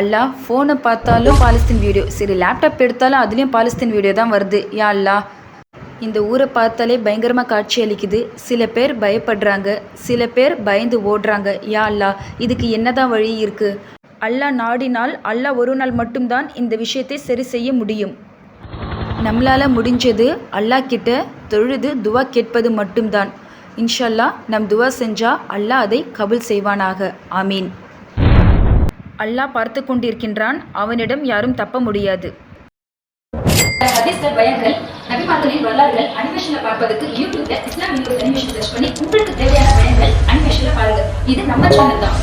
அல்லா ஃபோனை பார்த்தாலும் பாலஸ்தீன் வீடியோ, சரி லேப்டாப் எடுத்தாலும் அதுலேயும் பாலஸ்தீன் வீடியோ தான் வருது. யா அல்லா, இந்த ஊரை பார்த்தாலே பயங்கரமாக காட்சி அளிக்குது. சில பேர் பயப்படுறாங்க, சில பேர் பயந்து ஓடுறாங்க. யா அல்லா, இதுக்கு என்னதான் வழி இருக்கு? அல்லாஹ் நாடினால் அல்லாஹ் ஒரு நாள் மட்டும்தான் இந்த விஷயத்தை சரி செய்ய முடியும். நம்மளால் முடிஞ்சது அல்லாஹ் கிட்ட தொழுது துவா கேட்பது மட்டும்தான். இன்ஷா அல்லாஹ் நம் துவா செஞ்சால் அல்லாஹ் அதை கபுல் செய்வானாக. ஆமீன். அல்லாஹ் பார்த்து கொண்டிருக்கின்றான், அவனிடம் யாரும் தப்ப முடியாது. ஹதீஸ்கள், பயான்கள், நபிமார்களின் வரலாறுகள் அனிமேஷன்ல பார்ப்பதற்கு யூடியூப்ல இஸ்லாம் வீடியோஸ் அனிமேஷன் சர்ச் பண்ணி உங்களுக்கு தேவையான பயான்கள் அனிமேஷன்ல பாருங்க. இது நம்ம சேனல் தான்.